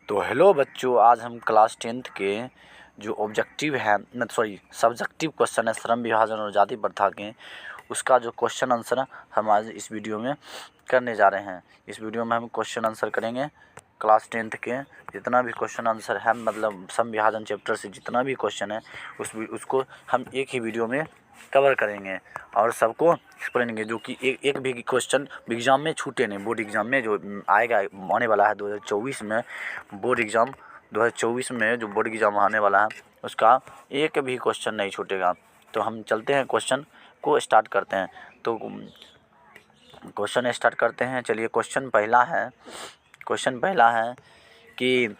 तो हेलो बच्चों, आज हम क्लास 10th के जो ऑब्जेक्टिव है सब्जेक्टिव क्वेश्चन है श्रम विभाजन और जाति प्रथा के, उसका जो क्वेश्चन आंसर हम आज इस वीडियो में करने जा रहे हैं। इस वीडियो में हम क्वेश्चन आंसर करेंगे क्लास 10th के जितना भी क्वेश्चन आंसर है, मतलब श्रम विभाजन चैप्टर से जितना भी क्वेश्चन है उसको हम एक ही वीडियो में कवर करेंगे और सबको एक्सप्लेन, जो कि एक भी क्वेश्चन एग्ज़ाम में छूटे नहीं। बोर्ड एग्ज़ाम में जो आएगा, आने वाला है 2024 में बोर्ड एग्ज़ाम, 2024 में जो बोर्ड एग्ज़ाम आने वाला है उसका एक भी क्वेश्चन नहीं छूटेगा। तो हम चलते हैं, क्वेश्चन को स्टार्ट करते हैं। तो क्वेश्चन स्टार्ट करते हैं। चलिए, क्वेश्चन पहला है कि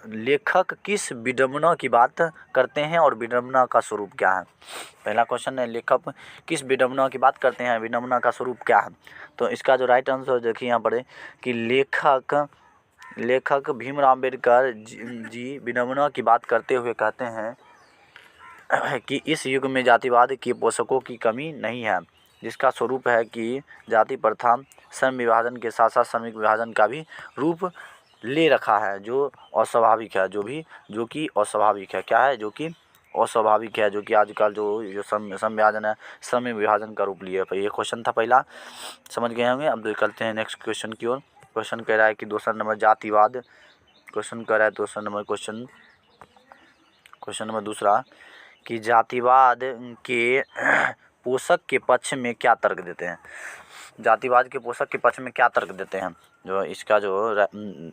लेखक किस विडंबना की बात करते हैं और विडंबना का स्वरूप क्या है। पहला क्वेश्चन है, लेखक किस विडंबना की बात करते हैं, विडंबना का स्वरूप क्या है। तो इसका जो राइट आंसर देखिए यहाँ पर कि लेखक भीमराव अम्बेडकर जी विडंबना की बात करते हुए कहते हैं कि इस युग में जातिवाद के पोषकों की कमी नहीं है, जिसका स्वरूप है कि जाति प्रथा श्रम विभाजन के साथ साथ श्रमिक विभाजन का भी रूप ले रखा है, जो अस्वाभाविक है, जो कि अस्वाभाविक है। क्या है? जो कि अस्वाभाविक है, जो कि आजकल जो श्रम विभाजन है, श्रमिक विभाजन का रूप लिए। ये क्वेश्चन था पहला, समझ गए होंगे। अब चलते हैं नेक्स्ट क्वेश्चन की ओर। क्वेश्चन कह रहा है कि दूसरा नंबर जातिवाद। क्वेश्चन कह रहा है दूसरा नंबर क्वेश्चन नंबर दूसरा कि जातिवाद के पोषक के पक्ष में क्या तर्क देते हैं। जातिवाद के पोषक के पक्ष में क्या तर्क देते हैं, जो इसका जो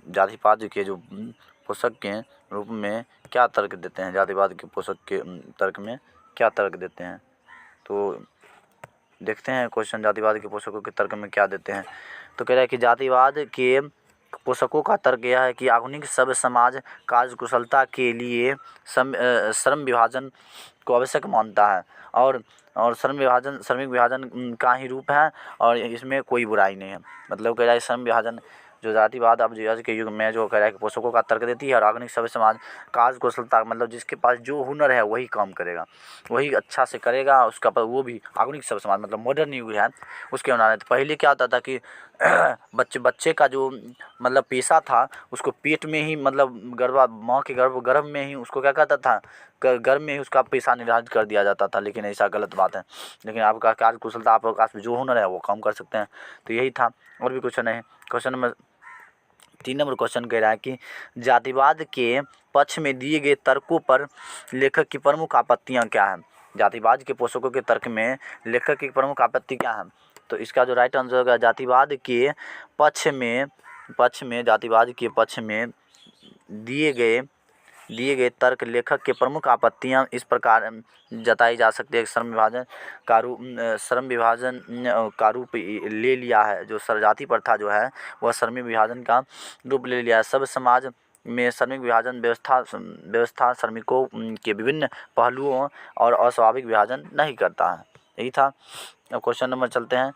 जातिवाद के जो पोषक के रूप में क्या तर्क देते हैं, जातिवाद के पोषक के तर्क में क्या तर्क देते हैं। तो देखते हैं क्वेश्चन, जातिवाद के पोषकों के तर्क में क्या देते हैं। तो कह रहा है कि जातिवाद के पोषकों का तर्क यह है कि आधुनिक सभ्य समाज कार्यकुशलता के लिए श्रम विभाजन को आवश्यक मानता है और श्रमिक विभाजन का ही रूप है और इसमें कोई बुराई नहीं है। मतलब कह रहा है श्रम विभाजन जो जातिवाद अब आज के युग में जो कह रहा है कि पोषकों का तर्क देती है और आधुनिक सभ्य समाज कार्यकुशलता, मतलब जिसके पास जो हुनर है वही काम करेगा, वही अच्छा से करेगा, उसका वो भी आधुनिक सभ्य समाज मतलब मॉडर्न युग है उसके बनाने। तो पहले क्या होता था कि बच्चे का जो मतलब पेशा था उसको पेट में ही, मतलब माँ के गर्भ में ही उसको क्या कहता था, गर्भ में ही उसका पेशा निर्धारित कर दिया जाता था। लेकिन ऐसा गलत बात है। लेकिन आपका कार्यकुशलता, आपके पास जो हुनर है वो काम कर सकते हैं। तो यही था, और भी क्वेश्चन है। क्वेश्चन नंबर 3 नंबर क्वेश्चन कह रहा है कि जातिवाद के पक्ष में दिए गए तर्कों पर लेखक की प्रमुख आपत्तियाँ क्या हैं। जातिवाद के पोषकों के तर्क में लेखक की प्रमुख आपत्ति क्या है। तो इसका जो राइट आंसर होगा, जातिवाद के पक्ष में दिए गए तर्क लेखक के प्रमुख आपत्तियां इस प्रकार जताई जा सकती है। श्रम विभाजन का रूप ले लिया है, जो जाति प्रथा जो है वह श्रमिक विभाजन का रूप ले लिया है। सब समाज में श्रमिक विभाजन व्यवस्था श्रमिकों के विभिन्न पहलुओं और अस्वाभाविक विभाजन नहीं करता है। यही था। अब क्वेश्चन नंबर चलते हैं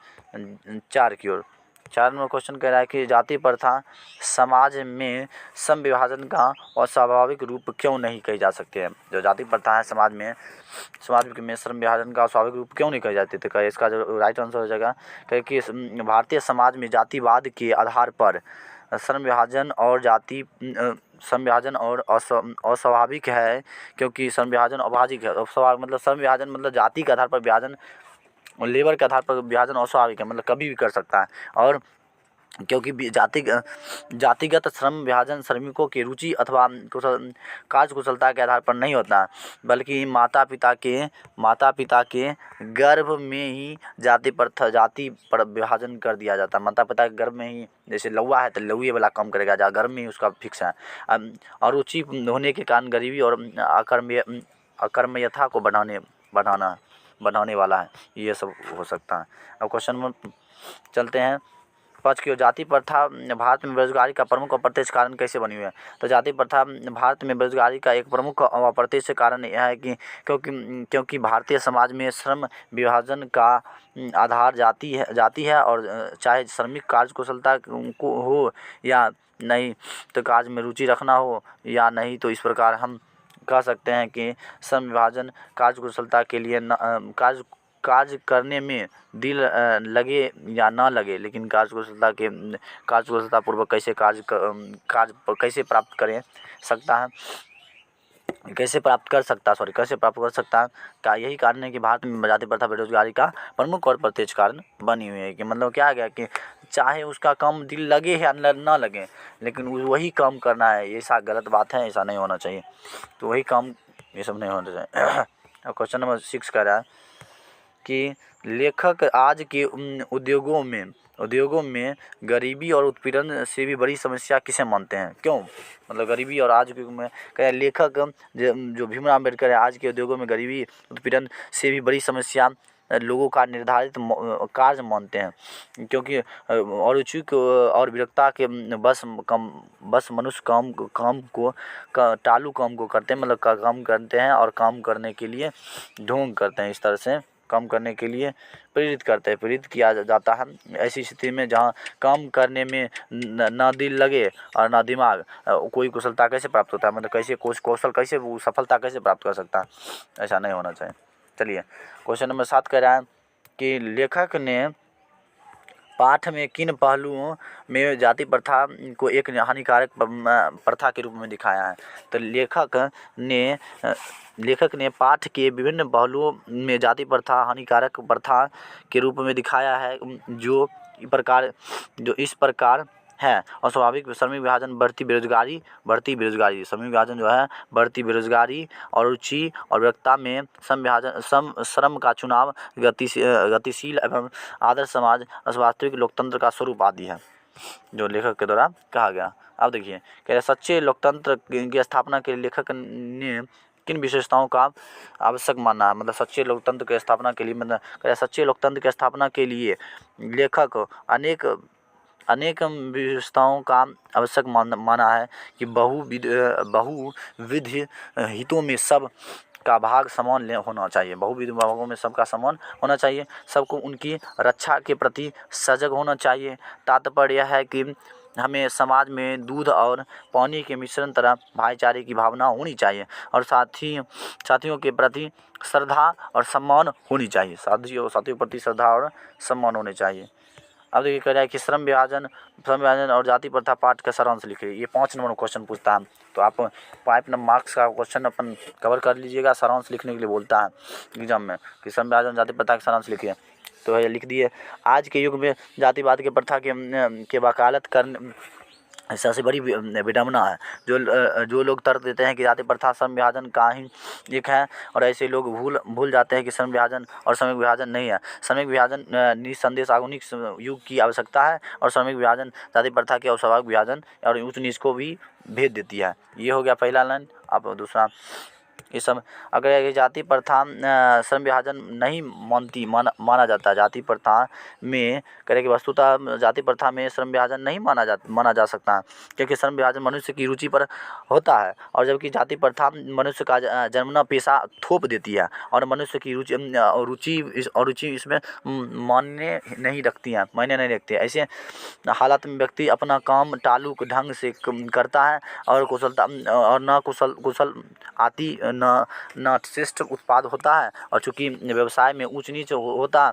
4 की ओर। 4 नंबर क्वेश्चन कह रहा है कि जाति प्रथा समाज में श्रम विभाजन का अस्वाभाविक रूप क्यों नहीं कही जा सकती है। जो जाति प्रथा है समाज में श्रम विभाजन का स्वाभाविक रूप क्यों नहीं कही जाती। तो इसका जो राइट आंसर हो जाएगा कि भारतीय समाज में जातिवाद के आधार पर श्रम विभाजन और अस्वाभाविक है, क्योंकि श्रम विभाजन अभाजिक है। मतलब श्रम विभाजन मतलब जाति के आधार पर विभाजन और लेबर के आधार पर विभाजन अस्वाभाविक है, मतलब कभी भी कर सकता है। और क्योंकि जातिगत श्रम विभाजन श्रमिकों की रुचि अथवा कार्यकुशलता के आधार पर नहीं होता है, बल्कि माता पिता के गर्भ में ही जाति पर विभाजन कर दिया जाता है। माता पिता के गर्भ में ही, जैसे लौवा है तो लौवे वाला काम करेगा, जहाँ गर्भ में ही उसका फिक्स है। अरुचि होने के कारण गरीबी और अकर्मण्यता को बढ़ाने वाला है, ये सब हो सकता है। अब क्वेश्चन में चलते हैं 5 की ओर। जाति प्रथा भारत में बेरोजगारी का प्रमुख और प्रत्यक्ष कारण कैसे बनी हुई है। तो जाति प्रथा भारत में बेरोजगारी का एक प्रमुख और प्रत्यक्ष कारण यह है कि क्योंकि भारतीय समाज में श्रम विभाजन का आधार जाति है और चाहे श्रमिक कार्यकुशलता को हो या नहीं, तो कार्य में रुचि रखना हो या नहीं, तो इस प्रकार हम कह सकते हैं कि श्रम विभाजन कार्यकुशलता के लिए कार्य करने में दिल लगे या ना लगे, लेकिन कार्यकुशलतापूर्वक कैसे कार्य कैसे प्राप्त कर सकता है, कैसे प्राप्त कर सकता है का यही कारण है कि भारत में जाति प्रथा बेरोजगारी का प्रमुख और प्रत्यक्ष कारण बनी हुई है। कि मतलब क्या गया कि चाहे उसका काम दिल लगे या ना लगे, लेकिन वही काम करना है, ये ऐसा गलत बात है, ऐसा नहीं होना चाहिए। तो वही काम, ये सब नहीं होना चाहिए। और क्वेश्चन नंबर 6 कह रहा है कि लेखक आज के उद्योगों में गरीबी और उत्पीड़न से भी बड़ी समस्या किसे मानते हैं, क्यों? मतलब गरीबी और आज के युग में कह लेखक जो भीमराव अम्बेडकर है, आज के उद्योगों में गरीबी उत्पीड़न से भी बड़ी समस्या लोगों का निर्धारित कार्य मानते हैं, क्योंकि अरुचिक और विरक्ता के बस मनुष्य काम को टालू काम को करते हैं, मतलब काम करते हैं और काम करने के लिए ढोंग करते हैं। इस तरह से काम करने के लिए प्रेरित किया जाता है। ऐसी स्थिति में जहाँ काम करने में ना दिल लगे और ना दिमाग, कोई कुशलता कैसे प्राप्त होता है, मतलब कैसे कौशल कैसे वो सफलता कैसे प्राप्त कर सकता है, ऐसा नहीं होना चाहिए। चलिए क्वेश्चन नंबर 7 कह रहा है कि लेखक ने पाठ में किन पहलुओं में जाति प्रथा को एक हानिकारक प्रथा के रूप में दिखाया है। तो लेखक ने पाठ के विभिन्न पहलुओं में जाति प्रथा हानिकारक प्रथा के रूप में दिखाया है, जो इस प्रकार है। और स्वाभाविक श्रमिक विभाजन, बढ़ती बेरोजगारी, श्रमिक विभाजन जो है, बढ़ती बेरोजगारी और रुचि और विरक्ता में श्रम का चुनाव, गतिशील एवं आदर्श समाज, वास्तविक लोकतंत्र का स्वरूप आदि है, जो लेखक के द्वारा कहा गया। अब देखिए कह रहे सच्चे लोकतंत्र की स्थापना के लिए लेखक ने किन विशेषताओं का आवश्यक माना है। मतलब सच्चे लोकतंत्र की स्थापना के लिए, मतलब कह रहे सच्चे लोकतंत्र की स्थापना के लिए लेखक अनेक विशेषताओं का आवश्यक माना है कि बहुविध हितों में सब का भाग समान होना चाहिए, बहुविध भागों में सबका समान होना चाहिए, सबको उनकी रक्षा के प्रति सजग होना चाहिए। तात्पर्य यह है कि हमें समाज में दूध और पानी के मिश्रण तरह भाईचारे की भावना होनी चाहिए और साथियों के प्रति श्रद्धा और सम्मान होनी चाहिए, साथियों के प्रति श्रद्धा और सम्मान होने चाहिए। अब देखिए कह रहा है कि श्रम विभाजन और जाति प्रथा पाठ का सारांश लिखिए। ये 5 नंबर क्वेश्चन पूछता है, तो आप 5 नंबर मार्क्स का क्वेश्चन अपन कवर कर लीजिएगा। सारांश लिखने के लिए बोलता है एग्जाम में कि श्रम विभाजन जाति प्रथा का सारांश लिखिए, तो ये लिख दिए। आज के युग में जातिवाद के प्रथा के वकालत करने सबसे बड़ी विडंबना है। जो लोग तर्क देते हैं कि जाति प्रथा श्रम विभाजन का ही एक है, और ऐसे लोग भूल जाते हैं कि श्रम विभाजन और श्रमिक विभाजन नहीं है। श्रमिक विभाजन निसंदेह आधुनिक युग की आवश्यकता है, और श्रमिक विभाजन जाति प्रथा के स्वाभाविक विभाजन और उच्च नीच को भी भेद देती है। ये हो गया पहला लाइन। अब दूसरा, ये सब अगर ये जाति प्रथा श्रम विभाजन नहीं माना जाता, जाति प्रथा में करें कि वस्तुतः जाति प्रथा में श्रम विभाजन नहीं माना जा सकता, क्योंकि श्रम विभाजन मनुष्य की रुचि पर होता है, और जबकि जाति प्रथा मनुष्य का जन्मना पेशा थोप देती है, और मनुष्य की रुचि इसमें मायने नहीं रखती है। ऐसे हालात में व्यक्ति अपना काम टालू ढंग से करता है, और कुशल आती न श्रेष्ठ उत्पाद होता है, और चूँकि व्यवसाय में ऊंच नीच होता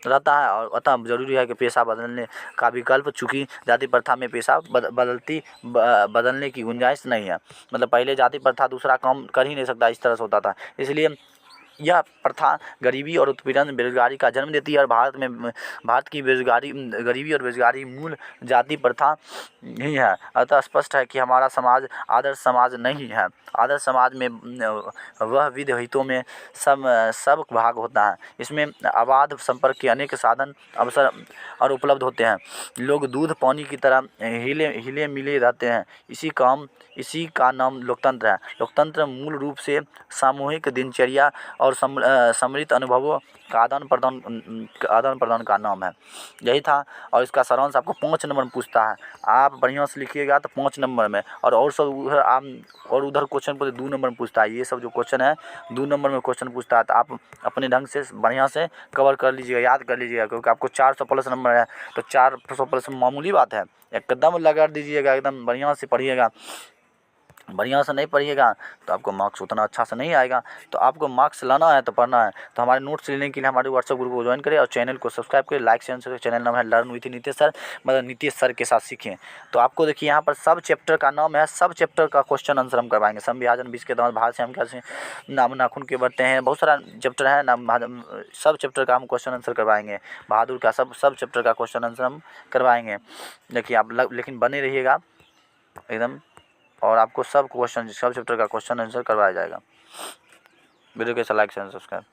रहता है, और अतः जरूरी है कि पेशा बदलने का विकल्प, चूँकि जाति प्रथा में पेशा बदलने की गुंजाइश नहीं है। मतलब पहले जाति प्रथा दूसरा काम कर ही नहीं सकता, इस तरह से होता था। इसलिए यह प्रथा गरीबी और उत्पीड़न, बेरोजगारी का जन्म देती है, और भारत की गरीबी और बेरोजगारी मूल जाति प्रथा ही है। अतः स्पष्ट है कि हमारा समाज आदर्श समाज नहीं है। आदर्श समाज में वह विध हितों में सब भाग होता है, इसमें अबाध संपर्क के अनेक साधन अवसर और उपलब्ध होते हैं। लोग दूध पानी की तरह हिले मिले रहते हैं। इसी का नाम लोकतंत्र है। लोकतंत्र मूल रूप से सामूहिक दिनचर्या और सम्मिलित अनुभवों का आदान प्रदान का नाम है। यही था, और इसका सारांश आपको 5 नंबर में पूछता है। आप बढ़िया से लिखिएगा तो 5 नंबर में, और सब उधर क्वेश्चन पर 2 नंबर में पूछता है। ये सब जो क्वेश्चन है 2 नंबर में क्वेश्चन पूछता है, तो आप अपने ढंग से बढ़िया से कवर कर लीजिएगा, याद कर लीजिएगा, क्योंकि आपको 400 प्लस नंबर है, तो 400 प्लस मामूली बात है, एकदम लगा दीजिएगा, एकदम बढ़िया से पढ़िएगा। बढ़िया से नहीं पढ़िएगा तो आपको मार्क्स उतना अच्छा से नहीं आएगा। तो आपको मार्क्स लाना है तो पढ़ना है। तो हमारे नोट्स लेने के लिए हमारे व्हाट्सएप ग्रुप को ज्वाइन करें और चैनल को सब्सक्राइब करें, लाइक शेयर करें। चैनल नाम है लर्न विथ नीतीश सर, मतलब नीतीश सर के साथ सीखें। तो आपको देखिए यहाँ पर सब चैप्टर का नाम है, सब चैप्टर का क्वेश्चन आंसर हम करवाएंगे। सम विभाजन, बीज के दांत, भार से हम कैसे नाम नाखून के बढ़ते हैं, बहुत सारा चैप्टर है नाम, सब चैप्टर का हम क्वेश्चन आंसर करवाएंगे। बहादुर का सब चैप्टर का क्वेश्चन आंसर हम करवाएंगे। देखिए आप लेकिन बने रहिएगा एकदम, और आपको सब चैप्टर का क्वेश्चन आंसर करवाया जाएगा। वीडियो कैसा लाइक शेयर सब्सक्राइब।